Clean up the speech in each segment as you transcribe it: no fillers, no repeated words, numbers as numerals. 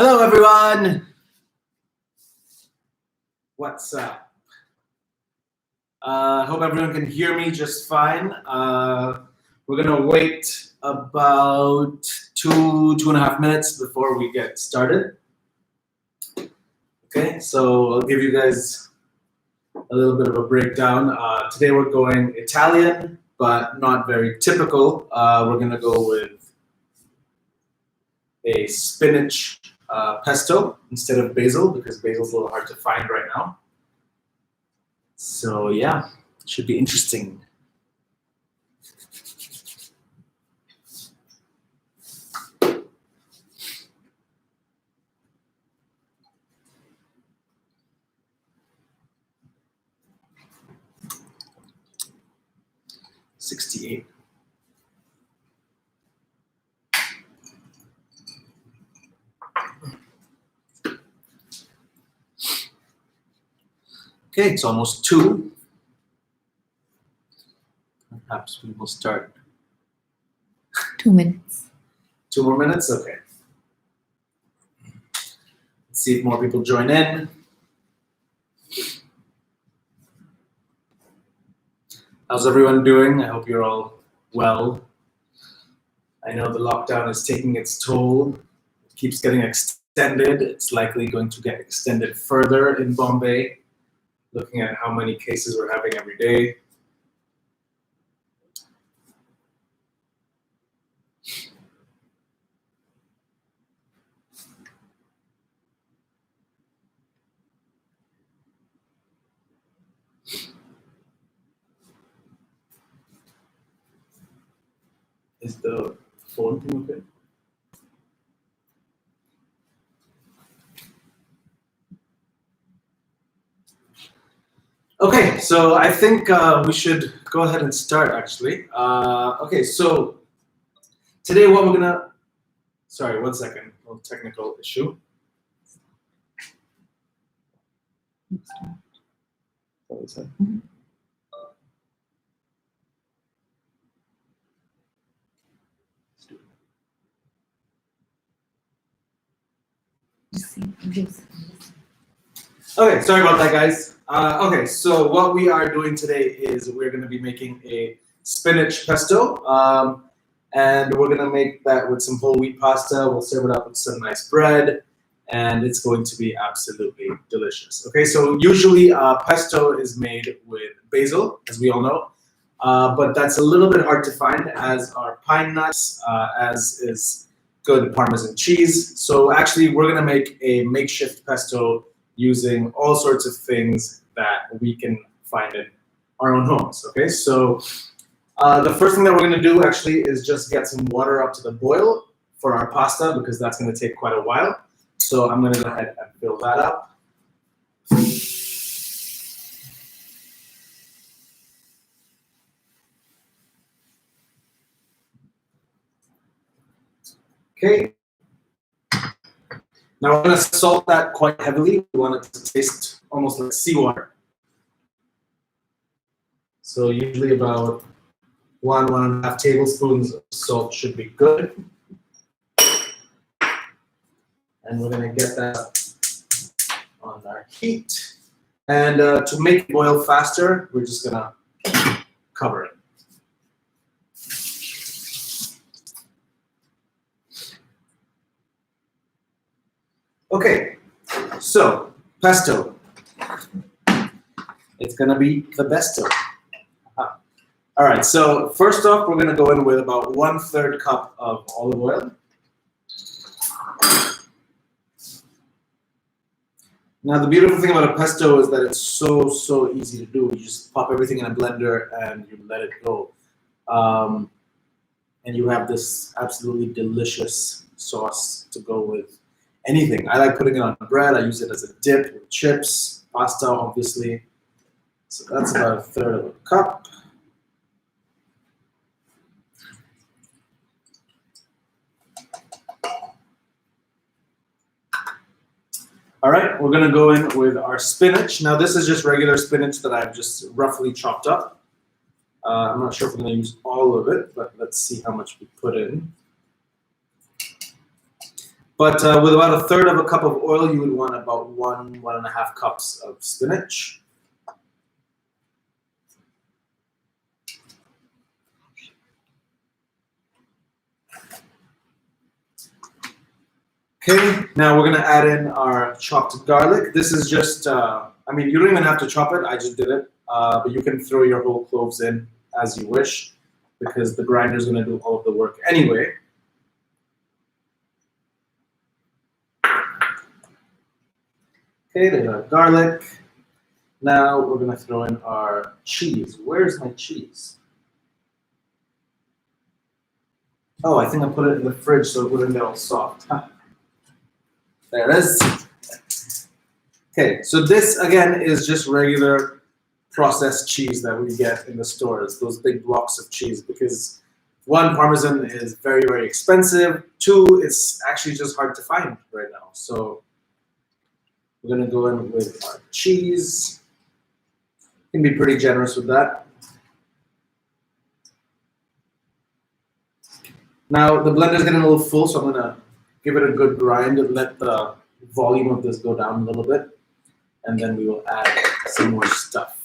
Hello, everyone. What's up? Hope everyone can hear me just fine. We're gonna wait about two and a half minutes before we get started. Okay, so I'll give you guys a little bit of a breakdown. Today we're going Italian, but not very typical. We're gonna go with a spinach pesto instead of basil, because basil's a little hard to find right now. So yeah, should be interesting. $68. Okay, it's almost 2. Perhaps we will start. 2 minutes. 2 more minutes? Okay. Let's see if more people join in. How's everyone doing? I hope you're all well. I know the lockdown is taking its toll. It keeps getting extended. It's likely going to get extended further in Bombay, looking at how many cases we're having every day. Is the phone thing okay? Okay, so I think we should go ahead and start, actually. Okay, so today what we're gonna, sorry, 1 second, a little technical issue. What was that? Okay, sorry about that, guys. Okay, so what we are doing today is we're going to be making a spinach pesto, and we're going to make that with some whole wheat pasta. We'll serve it up with some nice bread, and it's going to be absolutely delicious. Okay, so usually pesto is made with basil, as we all know, but that's a little bit hard to find, as are pine nuts, as is good Parmesan cheese. So actually, we're going to make a makeshift pesto using all sorts of things that we can find in our own homes. Okay, so the first thing that we're going to do actually is just get some water up to the boil for our pasta, because that's going to take quite a while. So I'm going to go ahead and fill that up. Okay. Now we're going to salt that quite heavily. We want it to taste almost like seawater. So usually about 1.5 tablespoons of salt should be good. And we're going to get that on our heat. And to make it boil faster, we're just going to cover it. Okay, so pesto. It's gonna be the besto. All right, so first off, we're gonna go in with about 1/3 cup of olive oil. Now, the beautiful thing about a pesto is that it's so easy to do. You just pop everything in a blender and you let it go. And you have this absolutely delicious sauce to go with anything. I like putting it on bread. I use it as a dip with chips, pasta, obviously. So that's about 1/3 of a cup. All right, we're gonna go in with our spinach. Now this is just regular spinach that I've just roughly chopped up. I'm not sure if we're gonna use all of it, but let's see how much we put in. But with about 1/3 of a cup of oil, you would want about 1.5 cups of spinach. Okay, now we're gonna add in our chopped garlic. This is just, I mean, you don't even have to chop it, I just did it. But you can throw your whole cloves in as you wish because the grinder is gonna do all of the work anyway. Okay, there's our garlic. Now we're gonna throw in our cheese. Where's my cheese? Oh, I think I put it in the fridge so it wouldn't get all soft. Huh. There it is. Okay, so this again is just regular processed cheese that we get in the stores, those big blocks of cheese, because one, Parmesan is very, very expensive. Two, it's actually just hard to find right now. So we're gonna go in with our cheese. You can be pretty generous with that. Now the blender is getting a little full, so I'm gonna give it a good grind and let the volume of this go down a little bit. And then we will add some more stuff.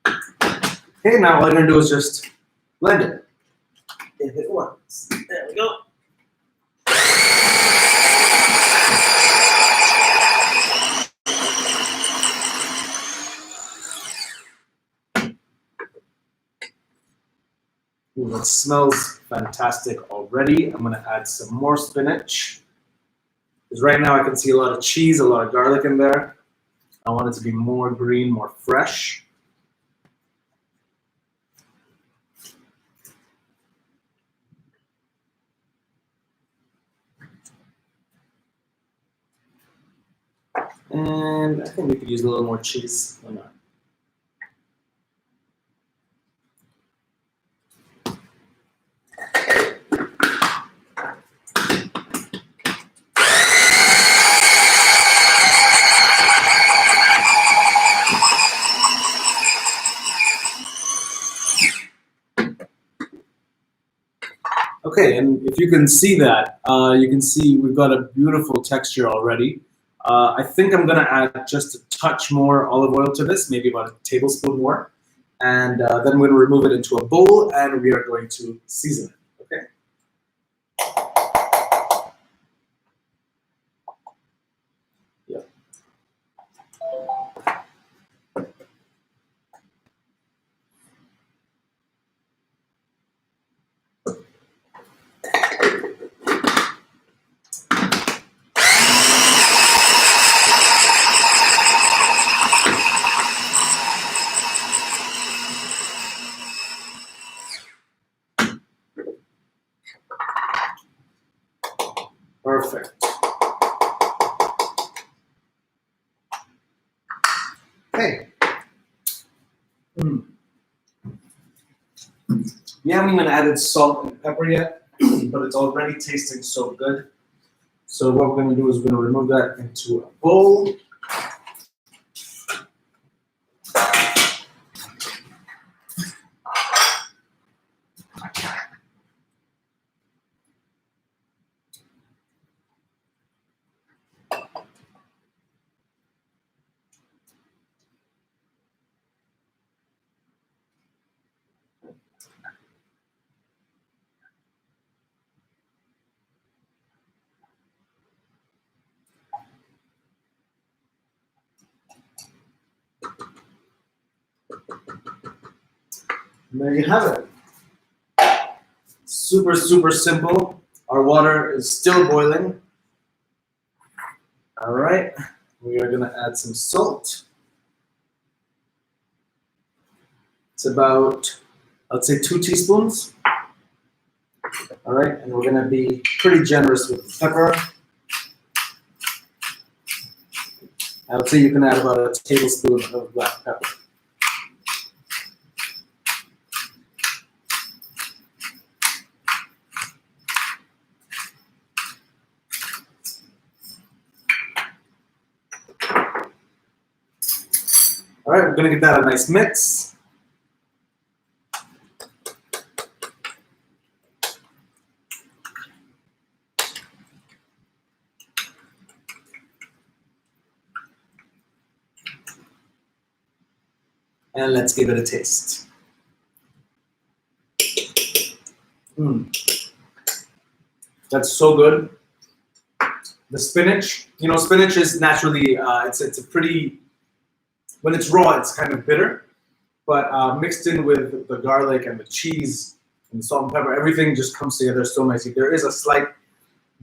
Okay, now all I'm gonna do is just blend it. If it works. There we go. Ooh, it smells fantastic already. I'm gonna add some more spinach. Because right now I can see a lot of cheese, a lot of garlic in there. I want it to be more green, more fresh. And I think we could use a little more cheese. Why not? Okay, and if you can see that, you can see we've got a beautiful texture already. I think I'm gonna add just a touch more olive oil to this, maybe about a tablespoon more. And then we're gonna remove it into a bowl and we are going to season it, okay? Yep. Perfect. Okay. We haven't even added salt and pepper yet, but it's already tasting so good. So what we're gonna do is we're gonna remove that into a bowl. And there you have it. Super, super simple. Our water is still boiling. All right, we are gonna add some salt. It's about, let's say 2 teaspoons. All right, and we're gonna be pretty generous with the pepper. I would say you can add about a tablespoon of black pepper. All right, we're gonna give that a nice mix. And let's give it a taste. That's so good. The spinach, spinach is naturally, it's a pretty, when it's raw, it's kind of bitter, but mixed in with the garlic and the cheese and the salt and pepper, everything just comes together so nicely. There is a slight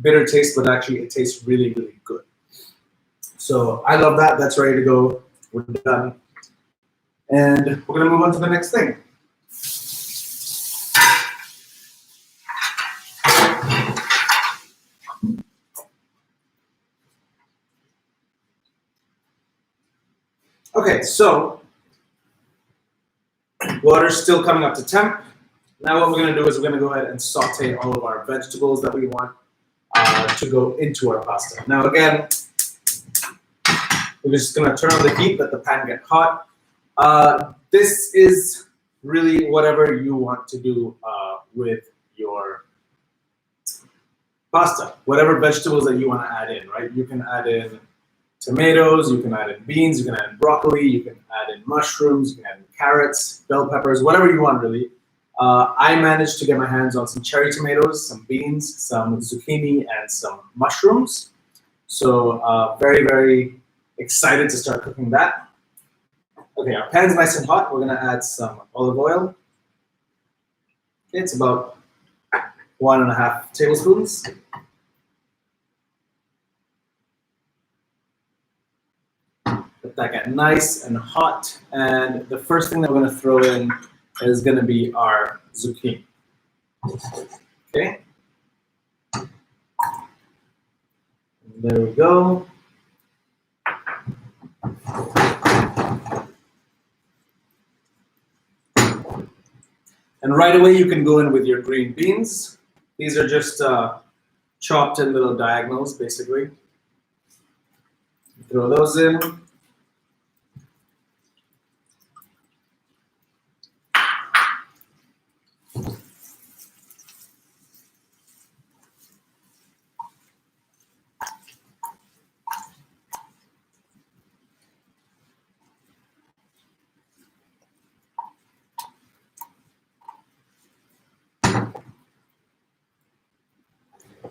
bitter taste, but actually it tastes really, really good. So I love that. That's ready to go. We're done. And we're gonna move on to the next thing. Okay, so water's still coming up to temp. Now what we're gonna do is we're gonna go ahead and saute all of our vegetables that we want to go into our pasta. Now again, we're just gonna turn on the heat, let the pan get hot. This is really whatever you want to do with your pasta. Whatever vegetables that you want to add in, right? You can add in tomatoes, you can add in beans, you can add in broccoli, you can add in mushrooms, you can add in carrots, bell peppers, whatever you want really. I managed to get my hands on some cherry tomatoes, some beans, some zucchini, and some mushrooms. So very, very excited to start cooking that. Okay, our pan's nice and hot. We're gonna add some olive oil. Okay, it's about 1.5 tablespoons. Let that get nice and hot. And the first thing that we're gonna throw in is gonna be our zucchini. Okay. And there we go. And right away you can go in with your green beans. These are just chopped in little diagonals, basically. Throw those in.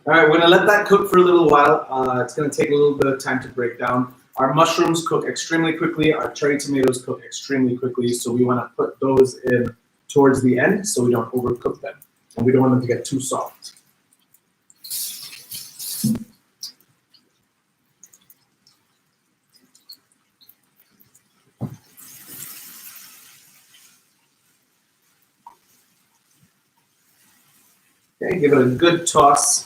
All right, we're gonna let that cook for a little while. It's gonna take a little bit of time to break down. Our mushrooms cook extremely quickly. Our cherry tomatoes cook extremely quickly. So we wanna put those in towards the end so we don't overcook them. And we don't want them to get too soft. Okay, give it a good toss.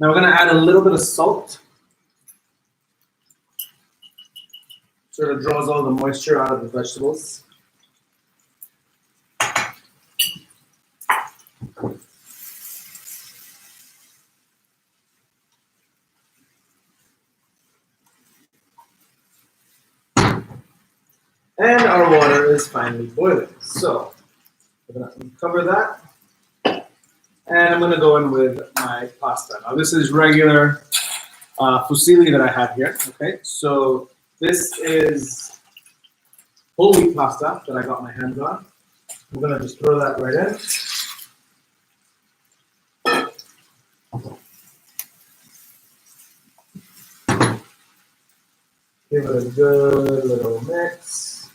Now we're gonna add a little bit of salt. Sort of draws all the moisture out of the vegetables. And our water is finally boiling. So we're gonna uncover that. And I'm gonna go in with my pasta. Now this is regular fusilli that I have here, okay? So this is whole wheat pasta that I got my hands on. I'm gonna just throw that right in. Give it a good little mix.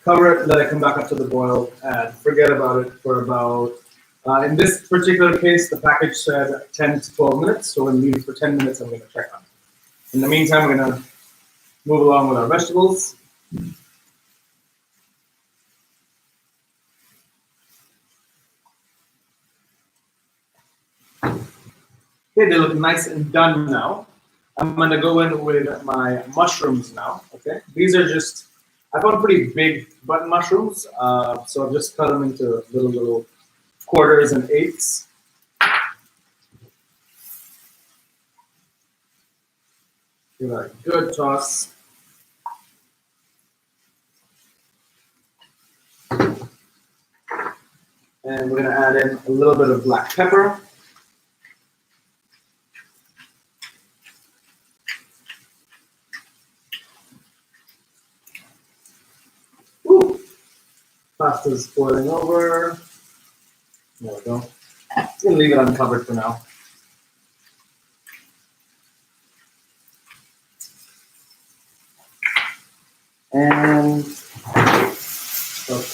Cover it, let it come back up to the boil, and forget about it for about, in this particular case, the package said 10 to 12 minutes, so when we leave it for 10 minutes, I'm gonna check on it. In the meantime, we're gonna move along with our vegetables. Okay, they look nice and done now. I'm gonna go in with my mushrooms now, okay? These are just, I found pretty big button mushrooms, so I've just cut them into little quarters and eighths. Give that a good toss. And we're gonna add in a little bit of black pepper. Pasta's boiling over. There we go. Just gonna leave it uncovered for now. And okay.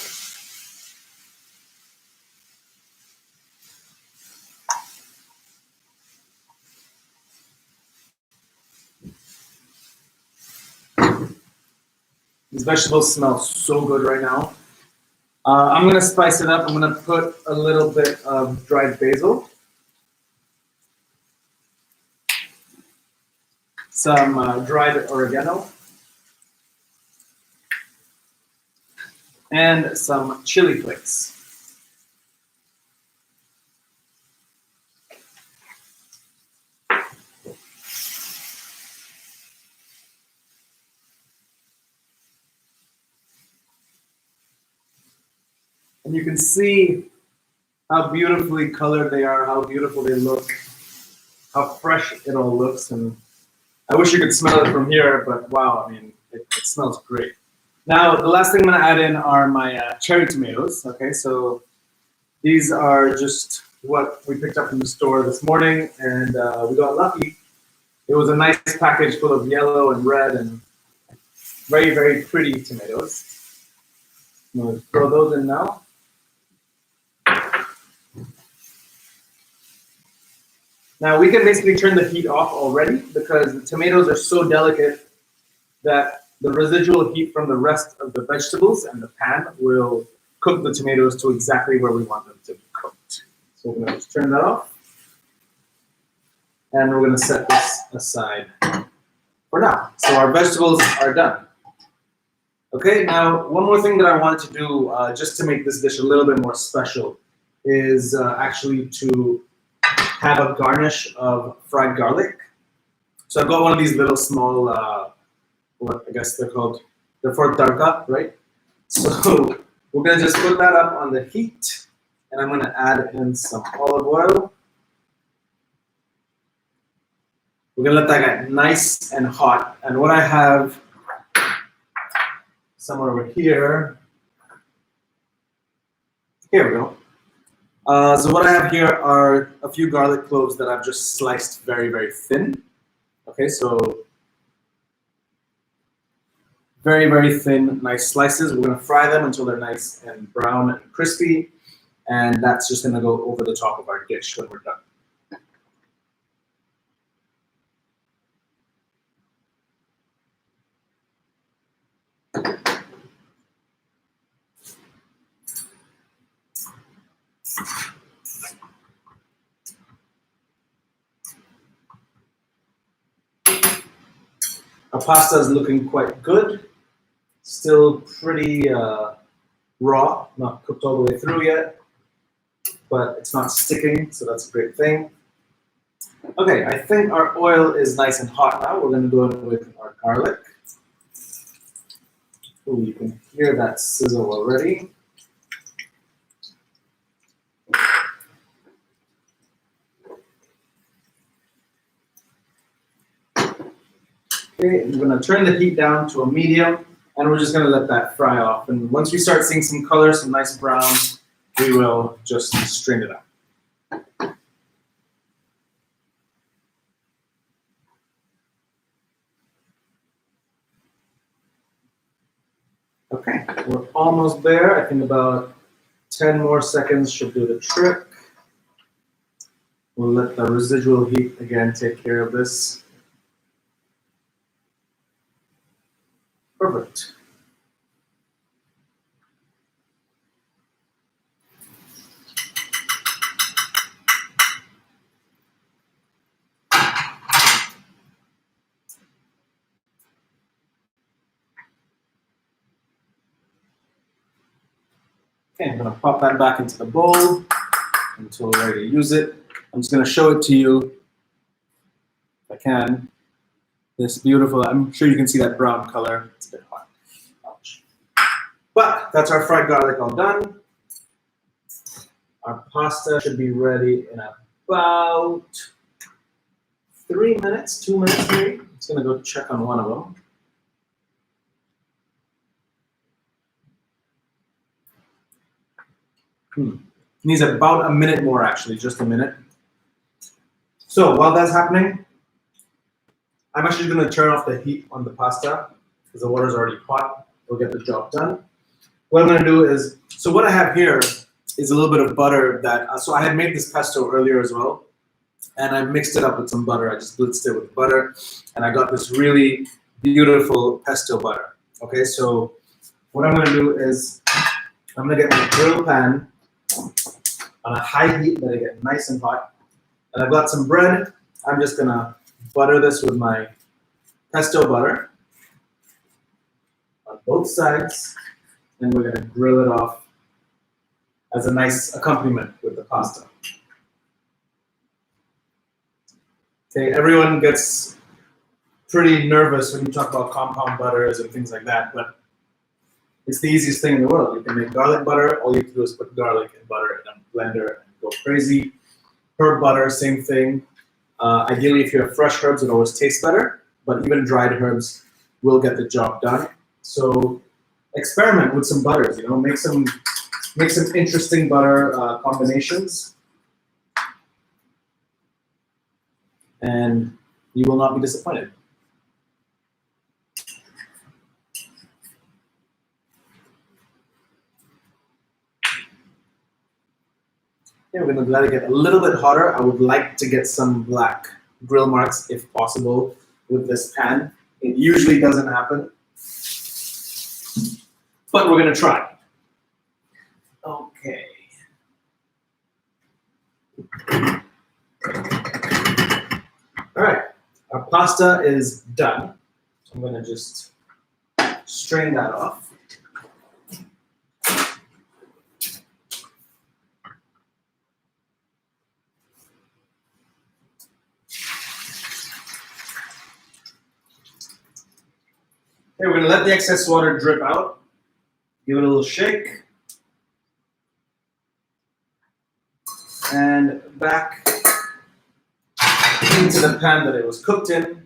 These vegetables smell so good right now. I'm gonna spice it up. I'm gonna put a little bit of dried basil, some dried oregano, and some chili flakes. And you can see how beautifully colored they are, how beautiful they look, how fresh it all looks. And I wish you could smell it from here, but wow, I mean, it smells great. Now, the last thing I'm gonna add in are my cherry tomatoes. Okay, so these are just what we picked up from the store this morning, and we got lucky. It was a nice package full of yellow and red and very, very pretty tomatoes. I'm gonna throw those in now. Now we can basically turn the heat off already because the tomatoes are so delicate that the residual heat from the rest of the vegetables and the pan will cook the tomatoes to exactly where we want them to be cooked. So we're gonna just turn that off. And we're gonna set this aside for now. So our vegetables are done. Okay, now one more thing that I wanted to do just to make this dish a little bit more special is actually to have a garnish of fried garlic. So I've got one of these little small, what I guess they're called, they're for tarka, right? So we're gonna just put that up on the heat, and I'm gonna add in some olive oil. We're gonna let that get nice and hot. And what I have somewhere over here, here we go. So what I have here are a few garlic cloves that I've just sliced very, very thin. Okay, so very, very thin, nice slices. We're gonna fry them until they're nice and brown and crispy. And that's just gonna go over the top of our dish when we're done. Our pasta is looking quite good. Still pretty raw, not cooked all the way through yet, but it's not sticking, so that's a great thing. Okay, I think our oil is nice and hot now. We're gonna go in with our garlic. Ooh, you can hear that sizzle already. Okay, I'm gonna turn the heat down to a medium, and we're just gonna let that fry off. And once we start seeing some color, some nice brown, we will just strain it out. Okay, we're almost there. I think about 10 more seconds should do the trick. We'll let the residual heat again take care of this. Perfect. Okay, I'm gonna pop that back into the bowl until we're ready to use it. I'm just gonna show it to you, if I can. This beautiful, I'm sure you can see that brown color. It's a bit hot. Ouch. But that's our fried garlic all done. Our pasta should be ready in about 3 minutes, 2 minutes maybe. It's gonna go check on one of them. Needs about a minute more, actually, just a minute. So while that's happening, I'm actually going to turn off the heat on the pasta because the water is already hot. We'll get the job done. What I'm going to do is, so what I have here is a little bit of butter that, so I had made this pesto earlier as well, and I mixed it up with some butter. I just blitzed it with butter, and I got this really beautiful pesto butter. Okay, so what I'm going to do is I'm going to get my grill pan on a high heat, let it get nice and hot. And I've got some bread. I'm just going to butter this with my pesto butter on both sides, and we're going to grill it off as a nice accompaniment with the pasta. Okay, everyone gets pretty nervous when you talk about compound butters and things like that, but it's the easiest thing in the world. You can make garlic butter. All you have to do is put garlic and butter in a blender and go crazy. Herb butter, same thing. Ideally, if you have fresh herbs, it always tastes better, but even dried herbs will get the job done. So experiment with some butters, you know, make some interesting butter combinations, and you will not be disappointed. Okay, we're going to let it get a little bit hotter. I would like to get some black grill marks if possible with this pan. It usually doesn't happen, but we're going to try. Okay. All right, our pasta is done. I'm going to just strain that off. Okay, we're going to let the excess water drip out. Give it a little shake. And back into the pan that it was cooked in.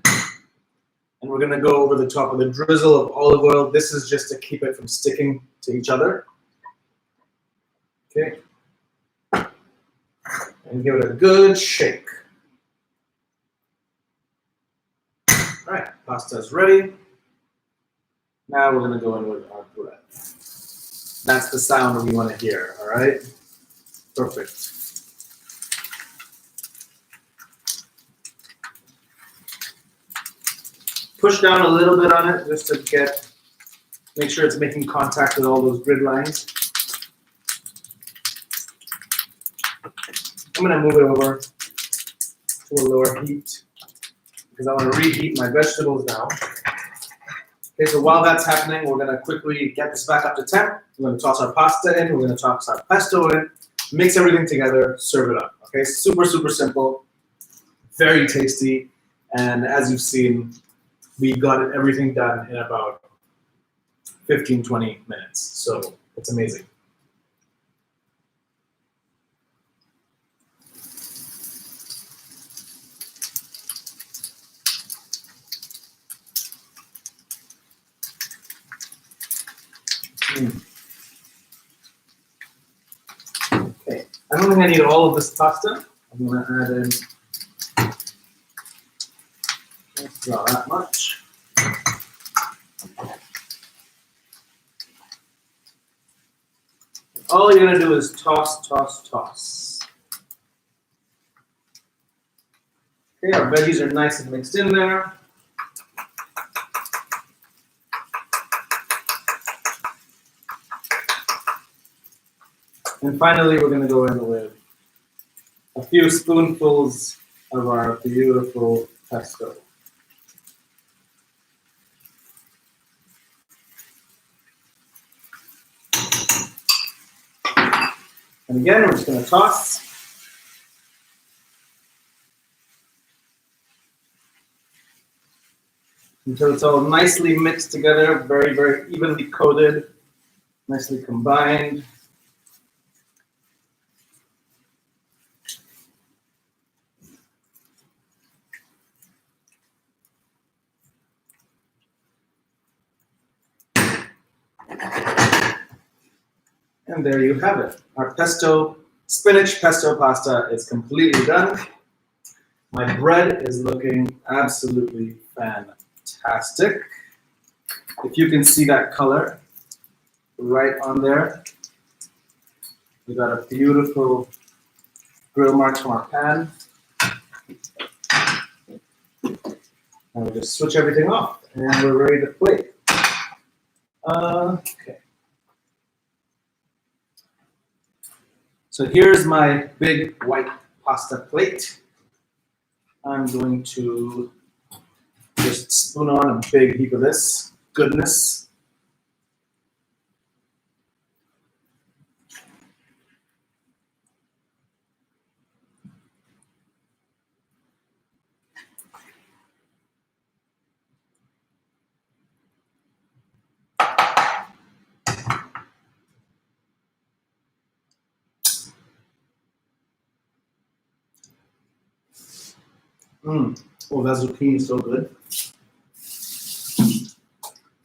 And we're going to go over the top with a drizzle of olive oil. This is just to keep it from sticking to each other. Okay. And give it a good shake. All right, pasta is ready. Now we're going to go in with our bread. That's the sound we want to hear, all right? Perfect. Push down a little bit on it just to make sure it's making contact with all those grid lines. I'm going to move it over to a lower heat because I want to reheat my vegetables now. Okay, so while that's happening, we're going to quickly get this back up to temp. We're going to toss our pasta in. We're going to toss our pesto in. Mix everything together. Serve it up. Okay, super, super simple. Very tasty. And as you've seen, we got everything done in about 15, 20 minutes. So it's amazing. Okay, I don't think I need all of this pasta. I'm going to add in not that much. All you're going to do is toss, toss, toss. Okay, our veggies are nice and mixed in there. And finally, we're going to go in with a few spoonfuls of our beautiful pesto. And again, we're just going to toss. Until it's all nicely mixed together, very, very evenly coated, nicely combined. And there you have it. Our spinach pesto pasta is completely done. My bread is looking absolutely fantastic. If you can see that color right on there, we got a beautiful grill marks from our pan. And we'll just switch everything off and we're ready to plate. Okay. So here's my big white pasta plate. I'm going to just spoon on a big heap of this goodness. Oh, that zucchini is so good.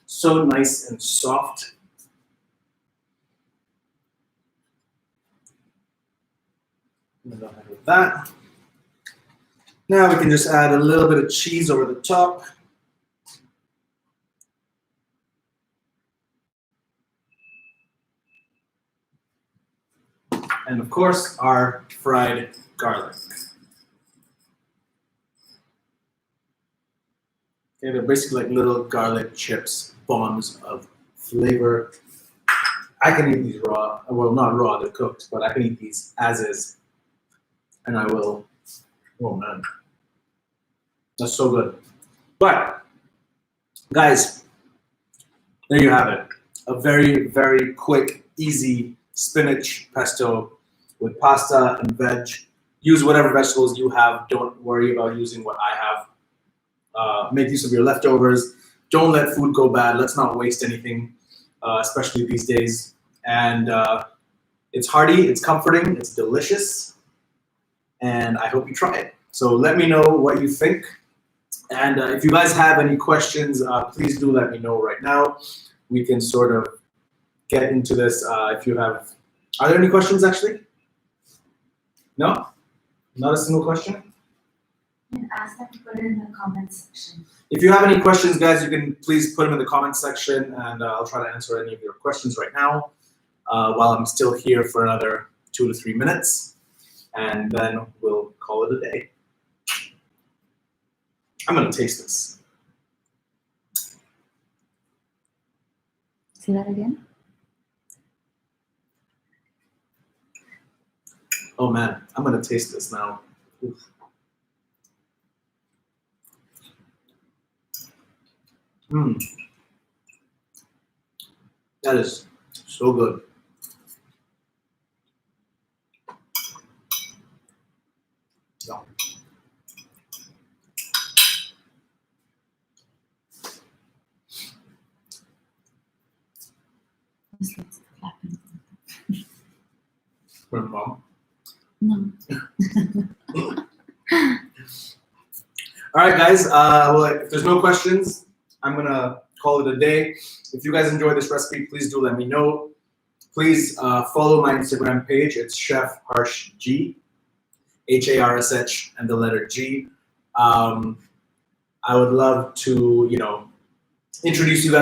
So nice and soft. I'm gonna go ahead with that. Now we can just add a little bit of cheese over the top. And of course, our fried garlic. Okay, they're basically like little garlic chips, bombs of flavor. I can eat these raw. Well, not raw, they're cooked, but I can eat these as is. And I will. Oh man, that's so good. But guys, there you have it. A very, very quick, easy spinach pesto with pasta and veg. Use whatever vegetables you have. Don't worry about using what I have. Make use of your leftovers. Don't let food go bad. Let's not waste anything, especially these days. And it's hearty, it's comforting, it's delicious. And I hope you try it. So let me know what you think. And if you guys have any questions, please do let me know right now. We can sort of get into this. If you have, are there any questions actually? No? Not a single question? You can ask them to put it in the comments section. If you have any questions, guys, you can please put them in the comments section, and I'll try to answer any of your questions right now while I'm still here for another 2 to 3 minutes, and then we'll call it a day. I'm gonna taste this. Say that again. Oh man, I'm gonna taste this now. Oof. That is so good. Yeah. Just let's clap and- For mom. No. All right, guys. Well, if there's no questions, I'm gonna call it a day. If you guys enjoy this recipe, please do let me know. Please follow my Instagram page. It's Chef Harsh G, HARSH, and the letter G. I would love to, introduce you guys